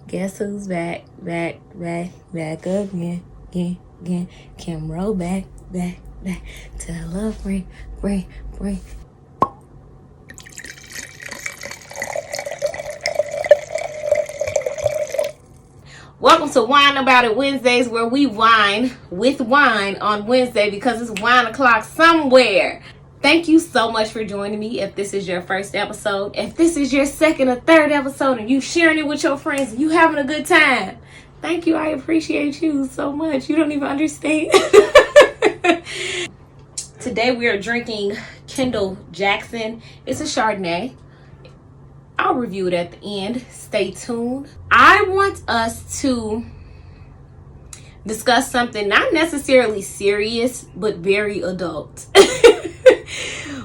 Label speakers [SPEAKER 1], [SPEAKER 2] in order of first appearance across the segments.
[SPEAKER 1] Guess who's back again, again. Kim Rowe back to love, bring. Welcome to Wine About It Wednesdays, where we wine with wine on Wednesday because it's wine o'clock somewhere. Thank you so much for joining me. If this is your first episode, if this is your second or third episode, and you sharing it with your friends and you having a good time, thank you. I appreciate you so much. You don't even understand. Today we are drinking Kendall Jackson. It's a Chardonnay. I'll review it at the end. Stay tuned. I want us to discuss something not necessarily serious, but very adult.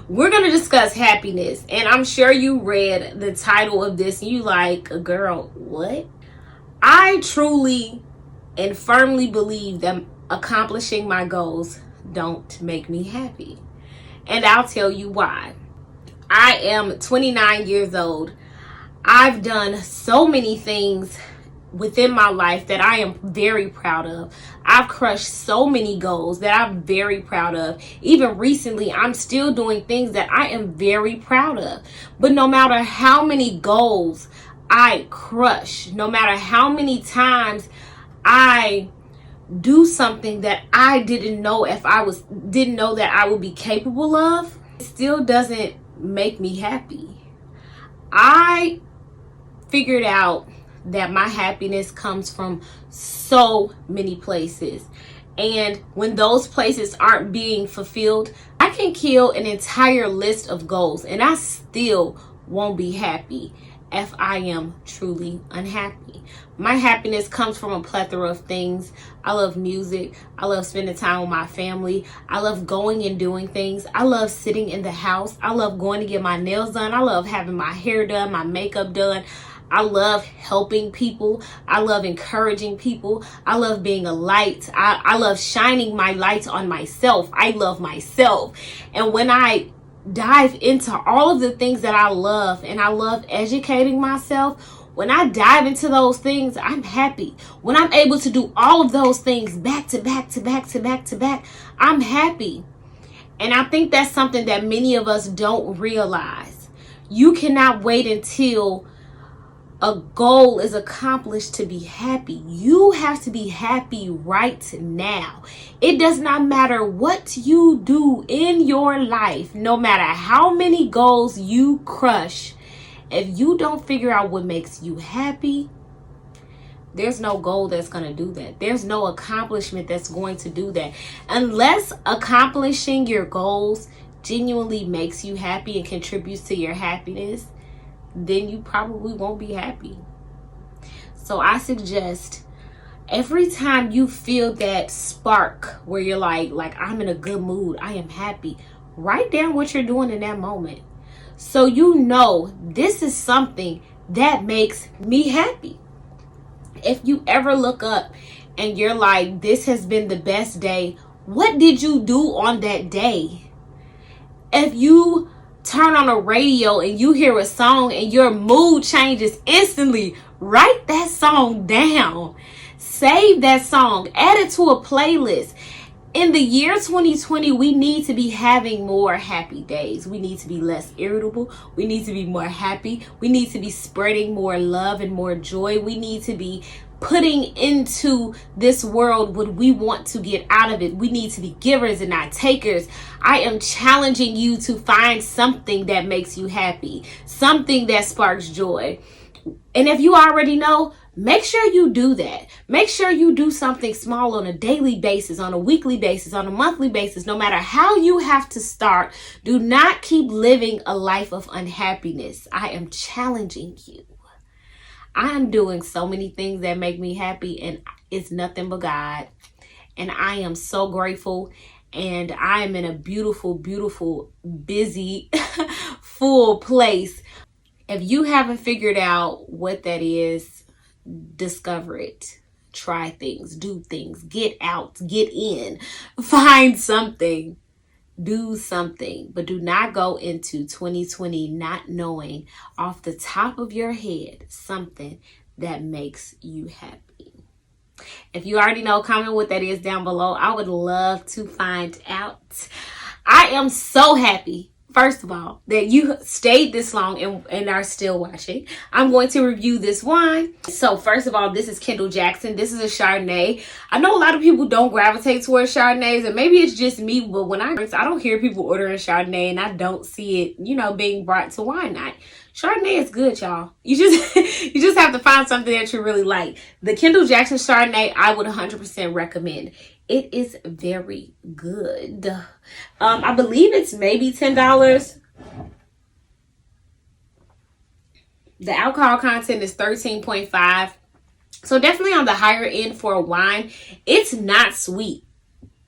[SPEAKER 1] We're going to discuss happiness. And I'm sure you read the title of this and you like, girl, what? I truly and firmly believe that accomplishing my goals don't make me happy. And I'll tell you why. I am 29 years old. I've done so many things within my life that I am very proud of. I've crushed so many goals that I'm very proud of. Even recently, I'm still doing things that I am very proud of. But no matter how many goals I crush, no matter how many times I do something that I didn't know that I would be capable of, it still doesn't make me happy. I figured out that my happiness comes from so many places, and when those places aren't being fulfilled, I can kill an entire list of goals and I still won't be happy if I am truly unhappy. My happiness comes from a plethora of things. I love music. I love spending time with my family. I love going and doing things. I love sitting in the house. I love going to get my nails done. I love having my hair done, my makeup done. I love helping people. I love encouraging people. I love being a light. I love shining my light on myself. I love myself. And when I dive into all of the things that I love, and I love educating myself, when I dive into those things, I'm happy. When I'm able to do all of those things back to back, I'm happy. And I think that's something that many of us don't realize. You cannot wait until a goal is accomplished to be happy. You have to be happy right now. It does not matter what you do in your life, no matter how many goals you crush. If you don't figure out what makes you happy, there's no goal that's going to do that. There's no accomplishment that's going to do that. Unless accomplishing your goals genuinely makes you happy and contributes to your happiness, then you probably won't be happy. So I suggest every time you feel that spark where you're like I'm in a good mood, I am happy, write down what you're doing in that moment. So you know this is something that makes me happy. If you ever look up and you're like, this has been the best day, what did you do on that day? If you turn on a radio and you hear a song and your mood changes instantly, write that song down. Save that song. Add it to a playlist. In the year 2020, we need to be having more happy days. We need to be less irritable. We need to be more happy. We need to be spreading more love and more joy. We need to be putting into this world what we want to get out of it. We need to be givers and not takers. I am challenging you to find something that makes you happy, something that sparks joy. And if you already know, make sure you do that. Make sure you do something small on a daily basis, on a weekly basis, on a monthly basis. No matter how you have to start, do not keep living a life of unhappiness. I am challenging you. I am doing so many things that make me happy, and it's nothing but God. And I am so grateful, and I am in a beautiful, beautiful, busy, full place. If you haven't figured out what that is, discover it. Try things, do things, get out, get in, find something. Do something, but do not go into 2020 not knowing off the top of your head something that makes you happy. If you already know, comment what that is down below. I would love to find out. I am so happy, first of all, that you stayed this long and are still watching. I'm going to review this wine. So first of all, this is Kendall Jackson. This is a Chardonnay. I know a lot of people don't gravitate towards Chardonnays, and maybe it's just me, but when I don't hear people ordering Chardonnay, and I don't see it, you know, being brought to wine night. Chardonnay is good, y'all. You just have to find something that you really like. The Kendall Jackson Chardonnay, I would 100% recommend. It is very good. I believe it's maybe $10. The alcohol content is 13.5. So definitely on the higher end for a wine. It's not sweet.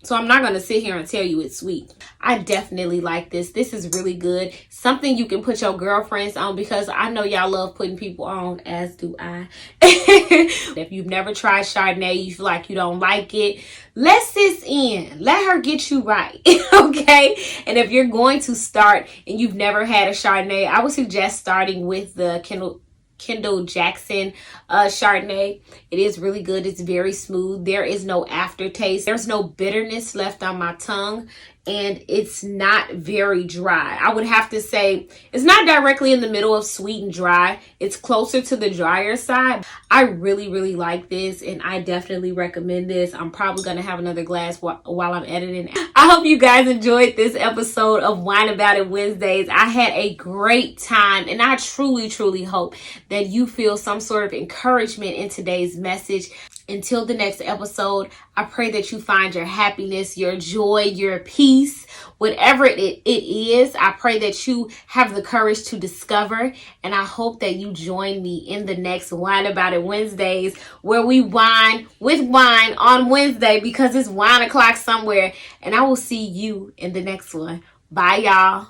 [SPEAKER 1] So I'm not going to sit here and tell you it's sweet. I definitely like this. This is really good. Something you can put your girlfriends on, because I know y'all love putting people on, as do I. If you've never tried Chardonnay, you feel like you don't like it, let sis in. Let her get you right. Okay? And if you're going to start and you've never had a Chardonnay, I would suggest starting with the Kendall Jackson Chardonnay. It is really good. It's very smooth. There is no aftertaste. There's no bitterness left on my tongue, and it's not very dry. I would have to say it's not directly in the middle of sweet and dry. It's closer to the drier side. I really, really like this, and I definitely recommend this. I'm probably going to have another glass while I'm editing. I hope you guys enjoyed this episode of Wine About It Wednesdays. I had a great time, and I truly, truly hope that you feel some sort of encouragement in today's message. Until the next episode, I pray that you find your happiness, your joy, your peace, whatever it is. I pray that you have the courage to discover, and I hope that you join me in the next Wine About It Wednesdays, where we wine with wine on Wednesday, because it's wine o'clock somewhere, and I will see you in the next one. Bye, y'all.